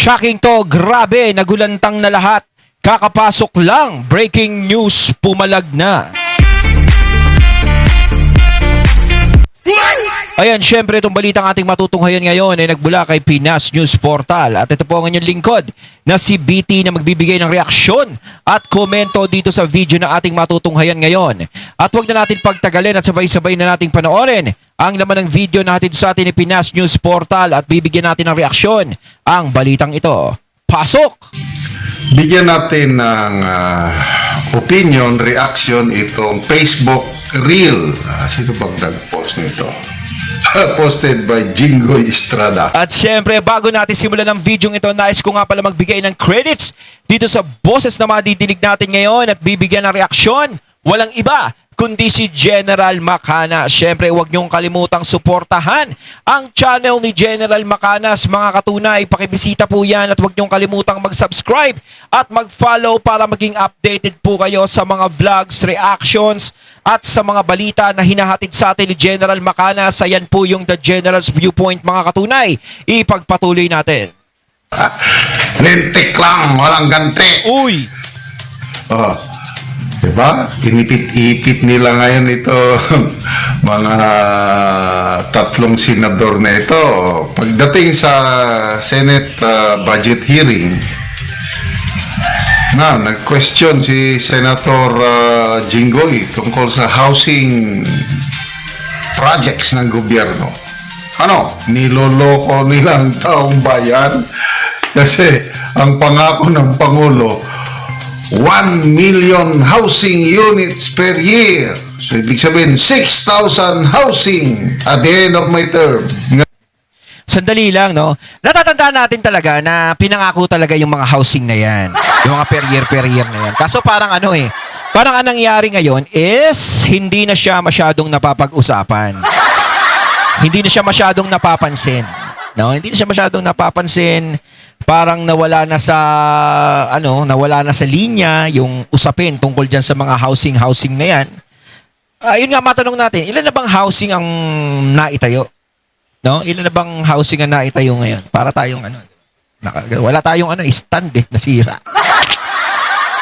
Shocking to, grabe, nagulantang na lahat. Kakapasok lang, breaking news, pumalag na. Ayan, syempre itong balitang ating matutunghayan ngayon ay nagbula kay Pinas News Portal. At ito po ang inyong lingkod na si BT na magbibigay ng reaksyon at komento dito sa video na ating matutunghayan ngayon. At huwag na natin pagtagalin at sabay-sabay na nating panoorin ang laman ng video na hatid sa atin ni Pinas News Portal at bibigyan natin ng reaksyon ang balitang ito. Pasok! Bigyan natin ng opinion, reaction itong Facebook Reel. Sino bang nag-post nito? Posted by Jingoy Estrada. At syempre, bago natin simulan ang video ito, nais ko nga pala magbigay ng credits dito sa boses na madidinig natin ngayon at bibigyan ng reaksyon. Walang iba kundi si General Macanas. Syempre, huwag niyong kalimutang suportahan ang channel ni General Macanas. Mga katunay, pakibisita po yan at huwag niyong kalimutang mag-subscribe at mag-follow para maging updated po kayo sa mga vlogs, reactions at sa mga balita na hinahatid sa atin ni General Macanas. Ayan po yung The General's Viewpoint, mga katunay. Ipagpatuloy natin. Lintik lang, walang ganti. Uy! Diba? Inipit-ipit nila ngayon ito mga tatlong senador na ito. Pagdating sa Senate budget hearing, nag-question si Senator Jinggoy tungkol sa housing projects ng gobyerno. Niloloko nilang taong bayan kasi ang pangako ng Pangulo 1 million housing units per year. So, ibig sabihin, 6,000 housing at the end of my term. Sandali lang, no? Natatandaan natin talaga na pinangako talaga yung mga housing na yan. Yung mga per year na yan. Kaso parang parang anong nangyari ngayon is hindi na siya masyadong napapag-usapan. Hindi na siya masyadong napapansin. No? Hindi na siya masyadong napapansin. Parang nawala na sa linya yung usapin tungkol dyan sa mga housing na yan. Yun nga, matanong natin, ilan na bang housing ang naitayo? No? Ilan na bang housing ang naitayo ngayon? Para tayong wala tayong stand nasira.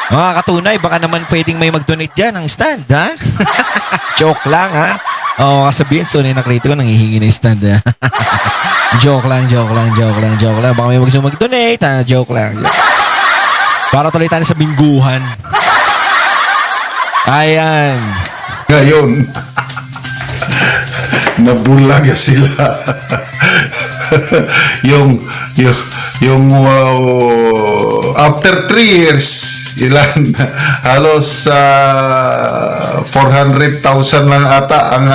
Mga katunay, baka naman pwedeng may mag-donate dyan ng stand, ha? Joke lang, ha? Kasabihin, so nakrito ko, nanghihingi ng stand, ha? Joke lang. Baka may gusto mag-donate, ha? Joke lang. Para tuloy tayo sa bingguhan. Ayan. Ngayon, nabulaga sila. yung after 3 years, ilan? Halos 400,000 lang ata ang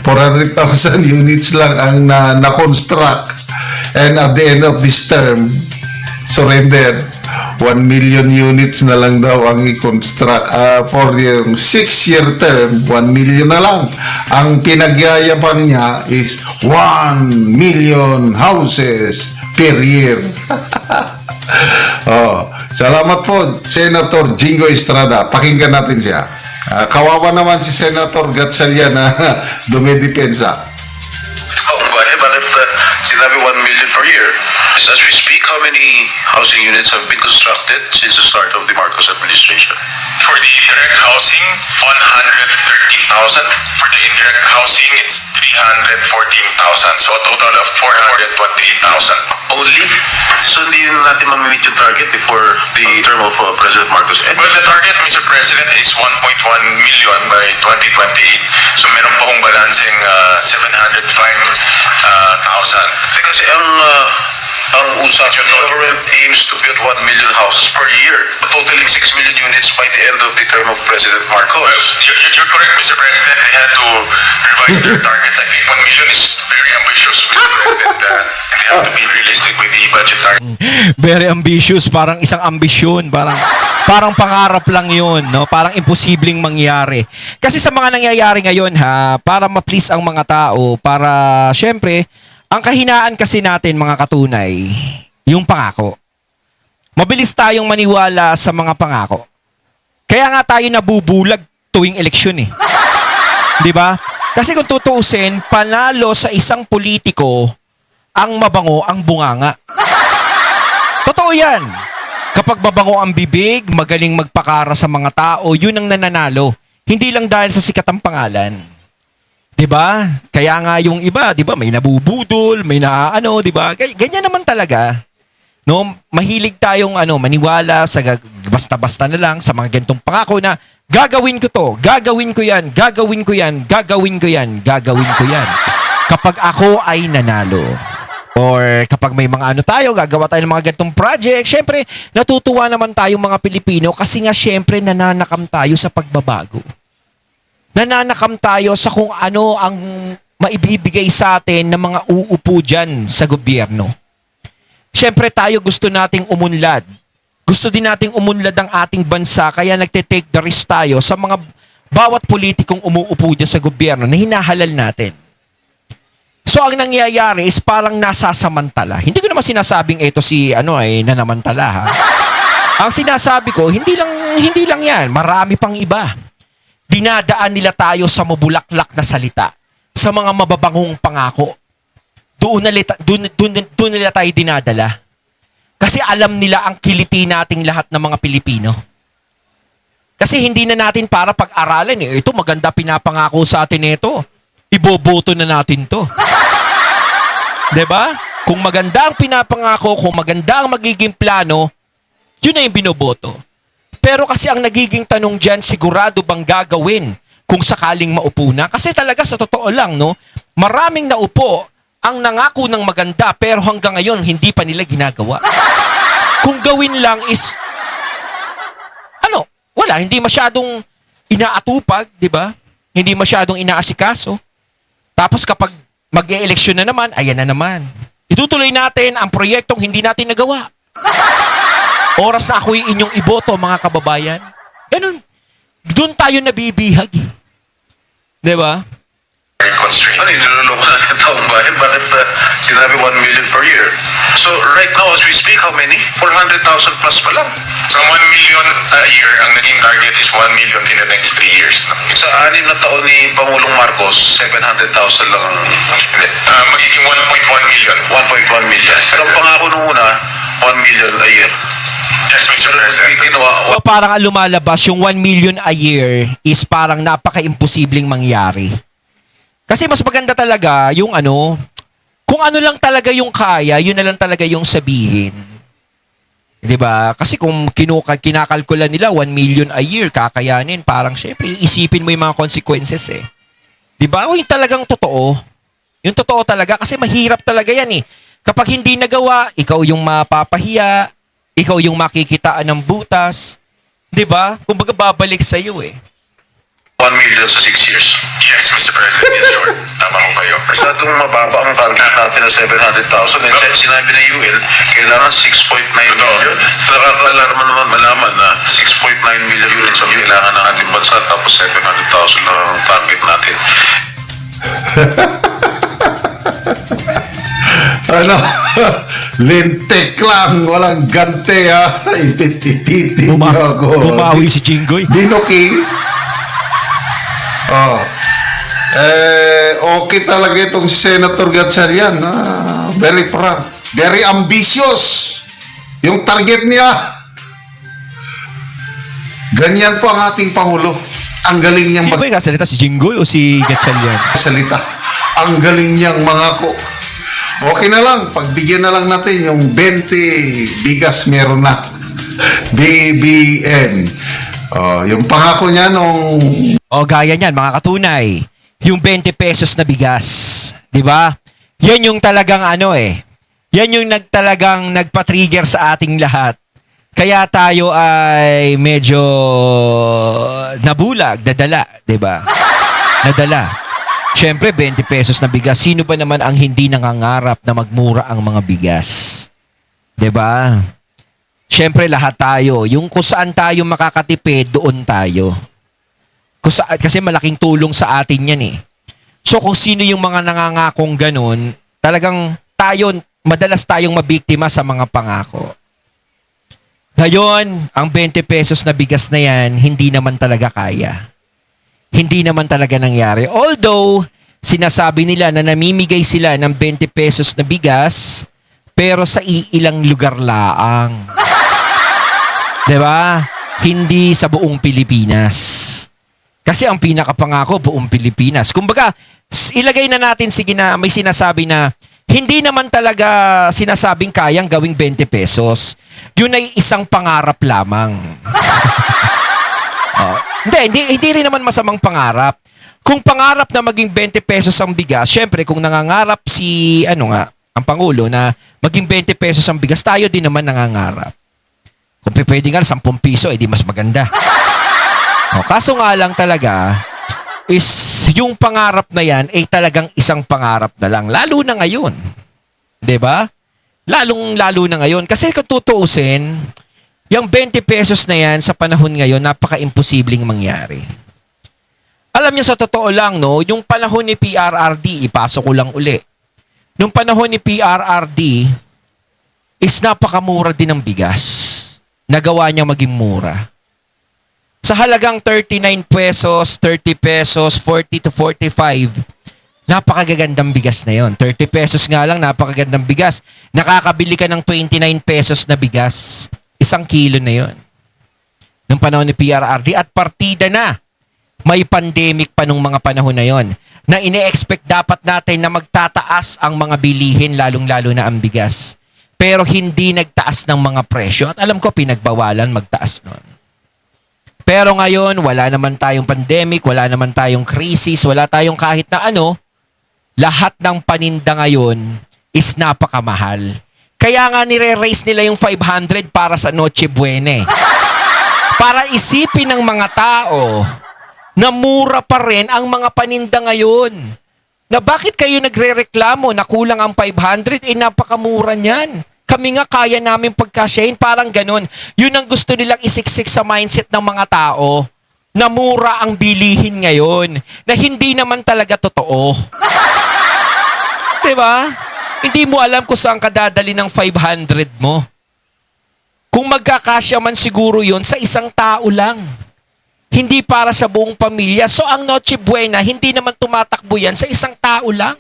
400,000 units lang ang na-construct. And at the end of this term, surrender. 1 million units na lang daw ang i-construct. For yung 6-year term, 1 million na lang. Ang pinagyayabang niya is 1 million houses per year. Salamat po, Senator Jingoy Estrada. Pakinggan natin siya. Kawawa naman si Senator Gatchalian na dumidepensa. Bakit sinabi 1 million per year? As we speak, how many housing units have been constructed since the start of the Marcos administration? For the direct housing, 113,000. For the indirect housing, it's 314,000. So a total of 428,000. Only? So hindi na natin mamimit yung target before the term of President Marcos ends? Well, the target, Mr. President, is 1.1 million by 2028. So meron pa kong balancing 705,000. Kasi ang usapin, the government aims to build 1 million houses per year, totaling 6 million units by the end of the term of President Marcos. Well, you're correct, Mr. President. They had to revise their targets. I think 1 million is very ambitious, Mr. President. They have to be realistic with the budget target. Very ambitious, parang isang ambisyon, parang pangarap lang 'yun, no? Parang imposibleng mangyari. Kasi sa mga nangyayari ngayon, para ma-please ang mga tao, para syempre, ang kahinaan kasi natin, mga katunay, yung pangako. Mabilis tayong maniwala sa mga pangako. Kaya nga tayo nabubulag tuwing eleksyon, 'Di ba? Kasi kung tutuusin, panalo sa isang politiko ang mabango ang bunganga. Totoo yan. Kapag mabango ang bibig, magaling magpakara sa mga tao, yun ang nananalo. Hindi lang dahil sa sikat ang pangalan. 'Di ba? Kaya nga yung iba, 'di ba, may nabubudol, may naaano, 'di ba? Ganyan naman talaga. No, mahilig tayong maniwala sa basta-basta na lang sa mga ganitong pangako na gagawin ko to, gagawin ko 'yan, gagawin ko 'yan, gagawin ko 'yan, gagawin ko 'yan. Kapag ako ay nanalo. Or kapag may mga tayo, gagawa tayo ng mga ganitong project, syempre, natutuwa naman tayo mga Pilipino kasi nga syempre nananakam tayo sa pagbabago. Nananakam tayo sa kung ano ang maibibigay sa atin ng mga uupo dyan sa gobyerno. Syempre tayo gusto nating umunlad. Gusto din nating umunlad ang ating bansa kaya nagte-take the risk tayo sa mga bawat politikong umuupo dyan sa gobyerno na hinahalal natin. So ang nangyayari is parang nasasamantala. Hindi ko naman sinasabing ito si nanamantala ha. Ang sinasabi ko, hindi lang 'yan, marami pang iba. Dinadaan nila tayo sa mabulaklak na salita, sa mga mababangong pangako. Doon nila tayo dinadala. Kasi alam nila ang kiliti nating lahat ng mga Pilipino. Kasi hindi na natin para pag-aralan ito maganda pinapangako sa atin ito. Iboboto na natin to. 'Di ba? Kung maganda ang pinapangako, kung maganda ang magiging plano, yun na yung binoboto. Pero kasi ang nagiging tanong dyan, sigurado bang gagawin kung sakaling maupo na? Kasi talaga sa totoo lang, no, maraming naupo ang nangako ng maganda pero hanggang ngayon hindi pa nila ginagawa. Kung gawin lang is, wala, hindi masyadong inaatupag, 'di ba? Hindi masyadong inaasikaso. Tapos kapag mag-e-eleksyon na naman, ayan na naman. Itutuloy natin ang proyektong hindi natin nagawa. Oras na ako'y inyong iboto, mga kababayan. Ganun. Doon tayo nabibihag. Diba? Very constrained. Ano, niloloko na ng taong bayan? Bakit sinabi 1 million per year? So, right now, as we speak, how many? 400,000 plus pa lang. Sa 1 million a year, ang naging target is 1 million in the next 3 years. Sa 6 na taon ni Pangulong Marcos, 700,000 lang ang Magiging 1.1 million. 1.1 million. Pero ang pangako nung una, 1 million a year. Yes, Mr. President. Ginawa, So parang ang lumalabas, yung 1 million a year is parang napaka-imposibleng mangyari. Kasi mas maganda talaga yung kung ano lang talaga yung kaya, yun na lang talaga yung sabihin. 'Di ba? Kasi kung kinakalkula nila 1 million a year kakayanin, parang syempre iisipin mo yung mga consequences eh. 'Di ba? O yung talagang totoo. Yung totoo talaga kasi mahirap talaga yan eh. Kapag hindi nagawa, ikaw yung mapapahiya, ikaw yung makikitaan ng butas, 'di ba? Kumbaga babalik sa iyo eh. 1 million sa 6 years. Yes, Mr. President. In short, tama ko kayo. Masyadong mababa ang target natin na 700,000. And sinabi na UN, kailangan 6.9 million. Nakaka-alarma naman malaman na 6.9 million units ang kailangan ng ating bansa tapos 700,000 na ang target natin. Lintik lang, walang gante ha. Ipit-ipitin niyo ako. Bumawi si Jinggoy. Dinuki. Okay talaga itong si Senator Gatchalian. Very proud. Very ambitious. Yung target niya. Ganyan po ang ating Pangulo. Ang galing niyang Sino ba yung kasalita? Si Jinggoy o si Gatchalian? magsalita. Ang galing niyang mangako. Okay na lang. Pagbigyan na lang natin yung 20 bigas meron na. BBM. Yung pangako niya nung O gaya niyan, mga katunay. Yung 20 pesos na bigas. 'Di ba? Yan yung talagang Yan yung talagang nagpa-trigger sa ating lahat. Kaya tayo ay medyo nabulag, nadala, 'di ba? Nadala. Siyempre, 20 pesos na bigas. Sino ba naman ang hindi nangangarap na magmura ang mga bigas? 'Di ba? Siyempre, lahat tayo. Yung kung saan tayo makakatipid, doon tayo. Kasi malaking tulong sa atin yan eh. So kung sino yung mga nangangakong ganun, talagang madalas tayong mabiktima sa mga pangako. Ngayon, ang 20 pesos na bigas na yan, hindi naman talaga kaya. Hindi naman talaga nangyari. Although, sinasabi nila na namimigay sila ng 20 pesos na bigas pero sa iilang lugar laang. 'Di ba? Hindi sa buong Pilipinas. Kasi ang pinakapangako, buong Pilipinas. Kumbaga, ilagay na natin, sige na, may sinasabi na, hindi naman talaga sinasabing kayang gawing 20 pesos. Yun ay isang pangarap lamang. Oh. Hindi rin naman masamang pangarap. Kung pangarap na maging 20 pesos ang bigas, syempre kung nangangarap si, ang Pangulo na maging 20 pesos ang bigas, tayo din naman nangangarap. Kung pwede nga 10 piso, edi mas maganda. Kaso nga lang talaga, is yung pangarap na yan ay talagang isang pangarap na lang. Lalo na ngayon. 'Di ba? Lalo na ngayon. Kasi kung tutuusin, yung 20 pesos na yan sa panahon ngayon, napaka-imposibleng mangyari. Alam niyo sa totoo lang, no, yung panahon ni PRRD, ipasok ko lang uli. Yung panahon ni PRRD is napakamura din ng bigas. Nagawa niya maging mura. Sa halagang 39 pesos, 30 pesos, 40 to 45, napakagagandang bigas na yon. 30 pesos nga lang, napakagandang bigas. Nakakabili ka ng 29 pesos na bigas. 1 kilo na yon. Nung panahon ni PRRD at partida na. May pandemic pa nung mga panahon na yon. Na ine-expect dapat natin na magtataas ang mga bilihin, lalong-lalo na ang bigas. Pero hindi nagtaas ng mga presyo. At alam ko, pinagbawalan magtaas nun. Pero ngayon, wala naman tayong pandemic, wala naman tayong crisis, wala tayong kahit na ano, lahat ng paninda ngayon is napakamahal. Kaya nga nire-raise nila yung 500 para sa Noche Buena. Para isipin ng mga tao na mura pa rin ang mga paninda ngayon. Na bakit kayo nagre-reklamo na kulang ang 500? Napakamura niyan. Kami nga kaya namin pagkasyahin, parang ganun. Yun ang gusto nilang isiksik sa mindset ng mga tao na mura ang bilihin ngayon, na hindi naman talaga totoo. Diba? Hindi mo alam kung saan ka dadali ng 500 mo. Kung magkakasya man siguro yun sa isang tao lang. Hindi para sa buong pamilya. So ang Noche Buena, hindi naman tumatakbo yan sa isang tao lang.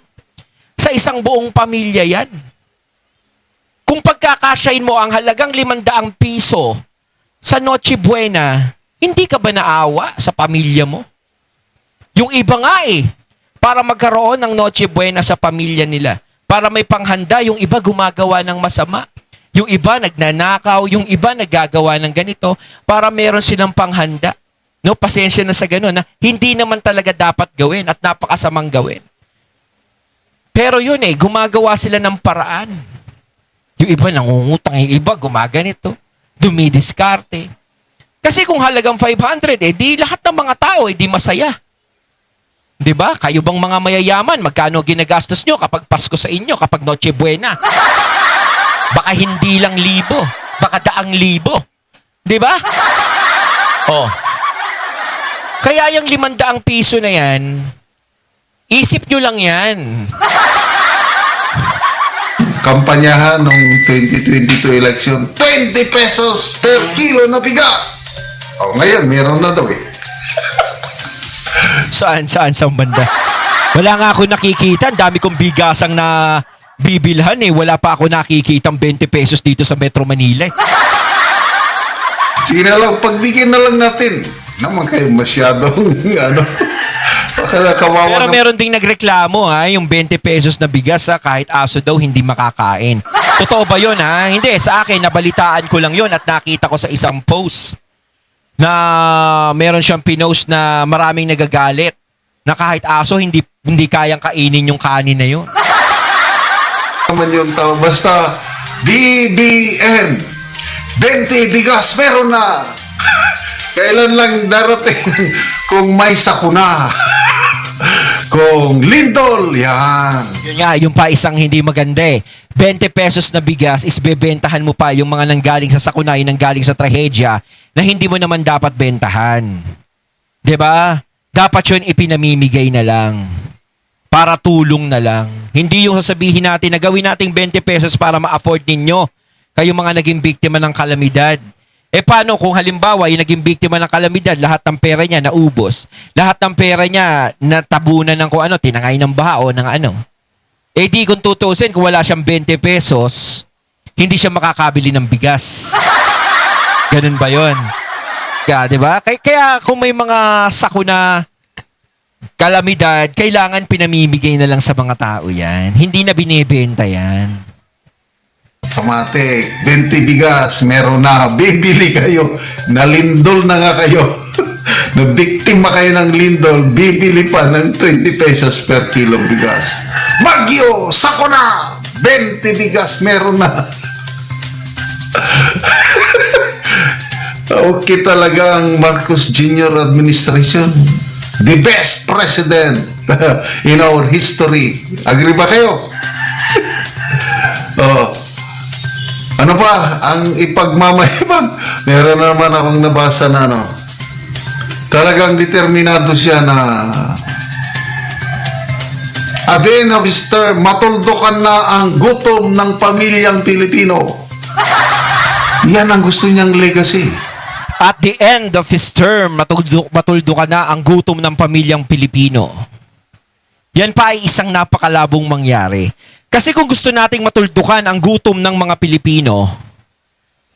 Sa isang buong pamilya yan. Kung pagkakasyahin mo ang halagang 500 piso sa Noche Buena, hindi ka ba naawa sa pamilya mo? Yung iba nga para magkaroon ng Noche Buena sa pamilya nila, para may panghanda, yung iba gumagawa ng masama. Yung iba nagnanakaw, yung iba naggagawa ng ganito, para meron silang panghanda. No, pasensya na sa ganun, na hindi naman talaga dapat gawin at napakasamang gawin. Pero yun gumagawa sila ng paraan. Yung iba nangungutang, yung iba gumaganito, dumidiskarte. Kasi kung halagang 500, di lahat ng mga tao, di masaya. Di ba? Kayo bang mga mayayaman, magkano ginagastos nyo kapag Pasko sa inyo, kapag Noche Buena? Baka hindi lang 1,000, baka 100,000. Di ba? Kaya yung 500 piso na yan, isip nyo lang yan. Kampanyahan ng 2022 election, 20 pesos per kilo na bigas. Ngayon, meron na daw Saan banda? Wala nga ako nakikita. Ang dami kong bigasang na bibilhan Wala pa ako nakikitang 20 pesos dito sa Metro Manila Sige na lang, pagbigyan na lang natin. Naman kayo masyadong, kawawa Pero meron ding nagreklamo yung 20 pesos na bigas kahit aso daw hindi makakain. Totoo ba yun Hindi, sa akin, nabalitaan ko lang yun at nakita ko sa isang post na meron siyang pinost na maraming nagagalit na kahit aso hindi kayang kainin yung kanin na yun. Naman yung tao, basta BBM, 20 bigas, meron na. Kailan lang darating kung may sakuna. Kung lindol, yan. Yun nga, yung pa isang hindi maganda 20 pesos na bigas is bebentahan mo pa yung mga nanggaling sa sakuna, yung nanggaling sa trahedya na hindi mo naman dapat bentahan. 'Di ba? Dapat yun ipinamimigay na lang. Para tulong na lang. Hindi yung sasabihin natin na gawin nating 20 pesos para ma-afford ninyo kayong mga naging biktima ng kalamidad. Paano kung halimbawa yung naging biktima ng kalamidad, lahat ng pera niya naubos. Lahat ng pera niya natabunan ng kung ano, tinangay ng baha o ng ano. Eh di kung tutusin, kung wala siyang 20 pesos, hindi siya makakabili ng bigas. Ganun ba yun? Kaya, di ba? Kaya kung may mga sakuna kalamidad, kailangan pinamimigay na lang sa mga tao yan. Hindi na binibenta yan. Automatic, 20 bigas, meron na, bibili kayo, nalindol na nga kayo. Nabiktima kayo ng lindol, bibili pa ng 20 pesos per kilo bigas. Bagyo, sako na, 20 bigas, meron na. Okay talaga ang Marcos Jr. administration. The best president in our history. Agree ba kayo? Oh. Ano pa ang ipagmamayabang? Meron naman akong nabasa na talagang determinado siya na at the end of his term, matuldukan na ang gutom ng pamilyang Pilipino. Yan ang gusto niyang legacy. At the end of his term, matuldukan na ang gutom ng pamilyang Pilipino. Yan pa ay isang napakalabong mangyari. Kasi kung gusto nating matuldukan ang gutom ng mga Pilipino,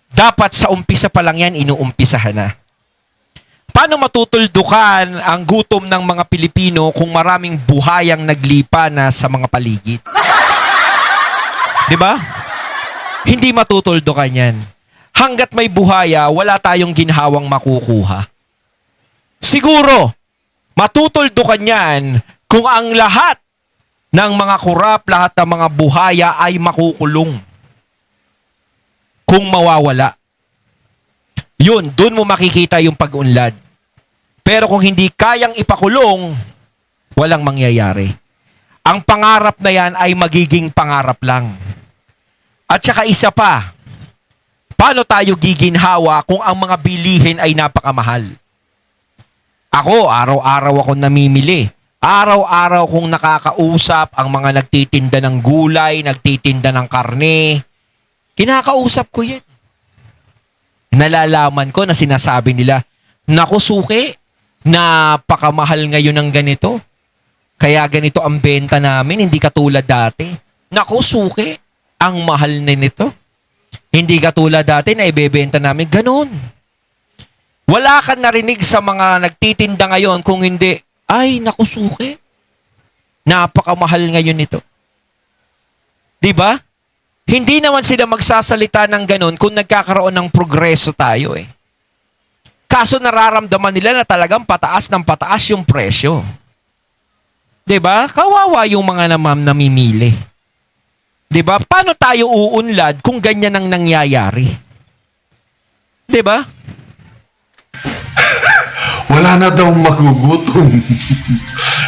dapat sa umpisa pa lang yan, inuumpisahan na. Paano matutuldukan ang gutom ng mga Pilipino kung maraming buhayang naglipa na sa mga paligid? Diba? Hindi matutuldukan yan. Hanggat may buhaya, wala tayong ginhawang makukuha. Siguro, matutuldukan yan kung ang lahat ng mga kurap, lahat ng mga buhaya ay makukulong. Kung mawawala. Yun, dun mo makikita yung pag-unlad. Pero kung hindi kayang ipakulong, walang mangyayari. Ang pangarap na yan ay magiging pangarap lang. At saka isa pa, paano tayo giginhawa kung ang mga bilihin ay napakamahal? Ako, araw-araw ako namimili. Araw-araw kong nakakausap ang mga nagtitinda ng gulay, nagtitinda ng karne. Kinakausap ko yan. Nalalaman ko na sinasabi nila, naku suki, napakamahal ngayon ng ganito. Kaya ganito ang benta namin, hindi katulad dati. Naku suki, ang mahal na nito. Hindi katulad dati na ibebenta namin. Ganon. Wala kang narinig sa mga nagtitinda ngayon kung hindi, ay, naku suki. Napakamahal ngayon nito. Diba? Hindi naman sila magsasalita ng ganon kung nagkakaroon ng progreso tayo eh. Kaso nararamdaman nila na talagang pataas ng pataas yung presyo. Diba? Kawawa yung mga namimili. Diba? Paano tayo uunlad kung ganyan ang nangyayari? Diba? Wala na daw magugutom.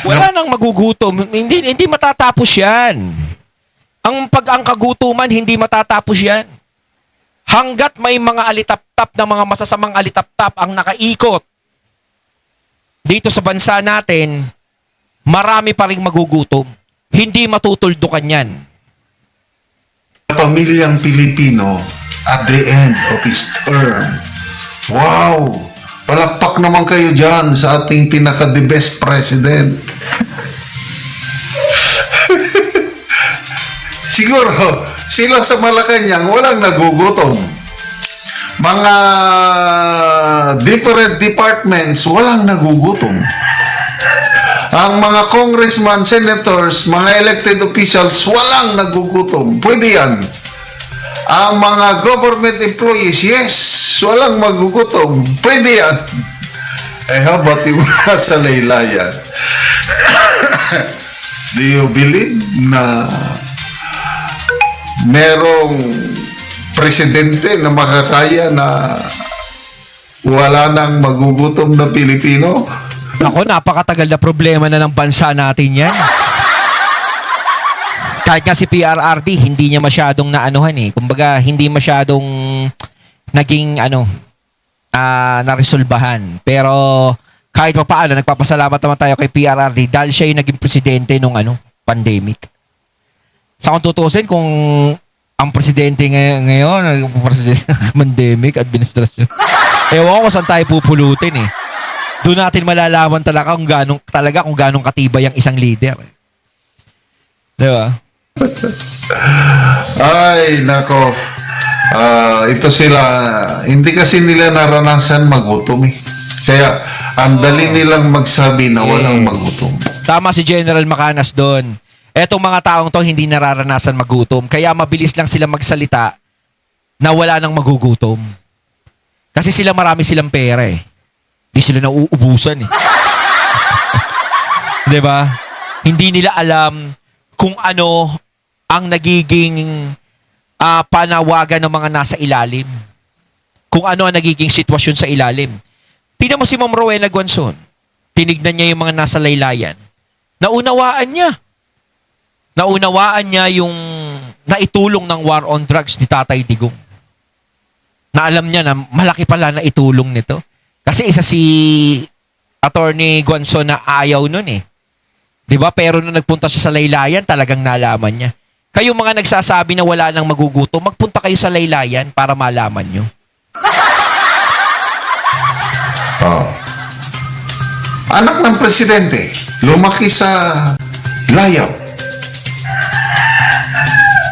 Wala nang magugutom. Hindi matatapos yan. Ang kagutuman, hindi matatapos yan. Hanggat may mga alitap-tap na mga masasamang alitap-tap ang nakaikot dito sa bansa natin, marami pa rin magugutom. Hindi matutuldukan yan. Pamilyang Pilipino at the end of his term. Wow! Palakpak naman kayo dyan sa ating pinaka-the best president. Siguro, sila sa Malacanang walang nagugutom. Mga different departments walang nagugutom. Ang mga congressman, senators, mga elected officials walang nagugutom. Pwede yan. Ang mga government employees, yes, walang magugutom. Pwede yan. Eh, how about yung sa laylayan? Do you believe na merong presidente na makakaya na wala nang magugutom na Pilipino? Ako, napakatagal na problema na ng bansa natin yan. Kahit nga si PRRD, hindi niya masyadong naanuhan eh. Kumbaga, hindi masyadong naging naresolbahan. Pero kahit pa paano, nagpapasalamat naman tayo kay PRRD dahil siya yung naging presidente nung pandemic. Sa kung tutusin, kung ang presidente ngayon, pandemic, administrasyon. Ewan ko saan tayo pupulutin eh. Doon natin malalaman talaga kung ganong katibay ang isang leader. Diba? Ay, nako. Ito sila, hindi kasi nila naranasan magutom eh. Kaya, ang dali nilang magsabi na walang magutom. Tama si General Macanas doon. Etong mga taong to hindi nararanasan magutom. Kaya mabilis lang sila magsalita na wala nang magugutom. Kasi sila marami silang pera eh. Hindi sila nauubusan eh. 'Di ba? Hindi nila alam kung ano ang nagiging panawagan ng mga nasa ilalim. Kung ano ang nagiging sitwasyon sa ilalim. Tingnan mo si Ma'am Rowena Guanzon. Tinignan niya yung mga nasa laylayan. Naunawaan niya. Naunawaan niya yung naitulong ng war on drugs ni Tatay Digong. Na alam niya na malaki pala na itulong nito. Kasi isa si Attorney Guanzon na ayaw nun eh. 'Di ba? Pero nung nagpunta siya sa laylayan, talagang nalaman niya. Kayo mga nagsasabi na wala nang magugutom, magpunta kayo sa laylayan para malaman nyo. Anak ng presidente, lumaki sa layab.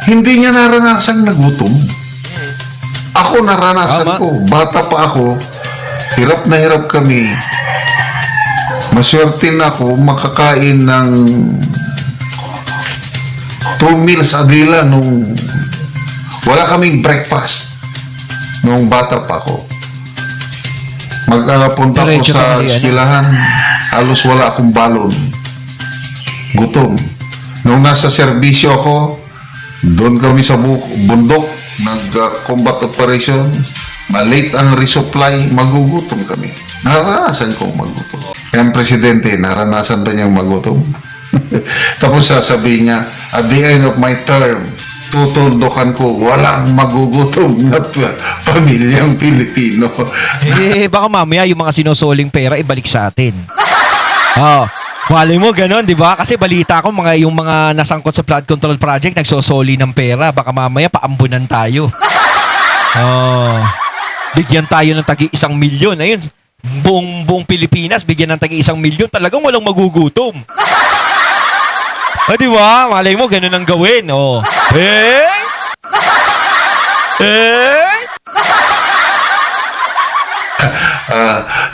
Hindi niya naranasang nagutom. Ako naranasan Tama. ko. Bata pa ako, hirap na hirap kami. Maswerte na ako makakain ng 2 meals a day lang nung wala kaming breakfast nung bata pa ako. Magpunta ko Diretso sa ka, Mariana. eskwelahan, halos wala akong balon. Gutom. Nung nasa serbisyo ako, doon kami sa bundok, nag-combat operation, malate ang resupply, magugutom kami. Naranasan kong magutom. Kaya ang presidente, naranasan ba niyang magutom? Tapos sasabihin niya, at the end of my term, tutuldokan ko, walang magugutom na pamilyang Pilipino. Baka mamaya yung mga sinusuling pera ibalik sa atin. Malay mo ganon, di ba? Kasi balita ko yung mga nasangkot sa flood control project nagsosoli ng pera. Baka mamaya paambunan tayo. Bigyan tayo ng tagi 1 milyon. Ayun, buong Pilipinas bigyan ng tagi 1 milyon. Talagang walang magugutom. Di ba? Malay mo ganon ang gawin.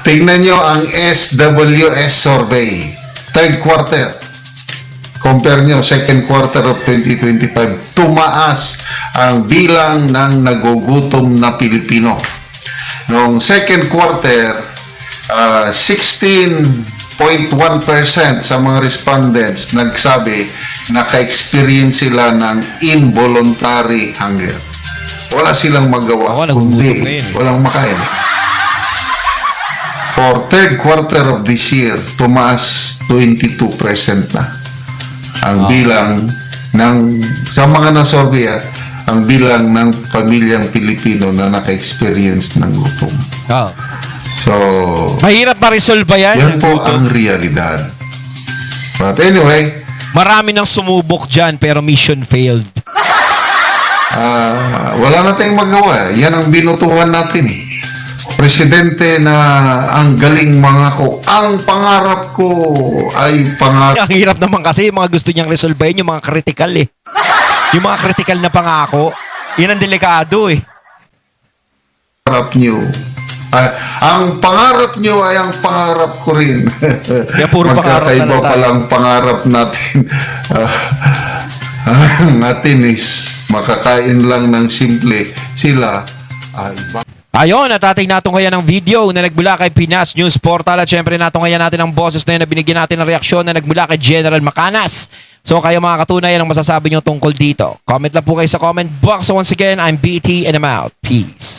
Tingnan nyo ang SWS survey. Third quarter. Compare nyo, second quarter of 2025. Tumaas ang bilang ng nagugutom na Pilipino. Noong second quarter, 16.1% sa mga respondents nagsabi naka-experience sila ng involuntary hunger. Wala silang magawa, Ako, nagugutom kundi ngayon eh. walang makain. For third quarter of this year, tumaas 22% na ang bilang ng, sa mga nasurvey, ang bilang ng pamilyang Pilipino na naka-experience ng gutom. So, Mahirap ma-resolve ba yan? yan Yung po gutom? ang realidad. But anyway, Marami nang sumubok dyan pero mission failed. wala na tayong magawa. Yan ang binutuhan natin eh. Presidente na ang galing mangako. Ang pangarap ko ay pangarap Ang hirap naman kasi yung mga gusto niyang resolvehin yung mga critical eh. Yung mga critical na pangako, yun ang delikado eh. nyo. Ang pangarap nyo ay ang pangarap ko rin. Kaya puro pangarap na Magkakaiba lang tayo. palang pangarap natin. Ang atin is makakain lang ng simple. Sila ay Ayun, natating natin kaya ng video na nagmula kay Pinas News Portal at syempre natin kaya natin ang boses na yun na binigyan natin ng reaksyon na nagmula kay General Macanas. So kayo mga katunayan ang masasabi nyo tungkol dito. Comment lang po kayo sa comment box. So once again, I'm BT and I'm out. Peace.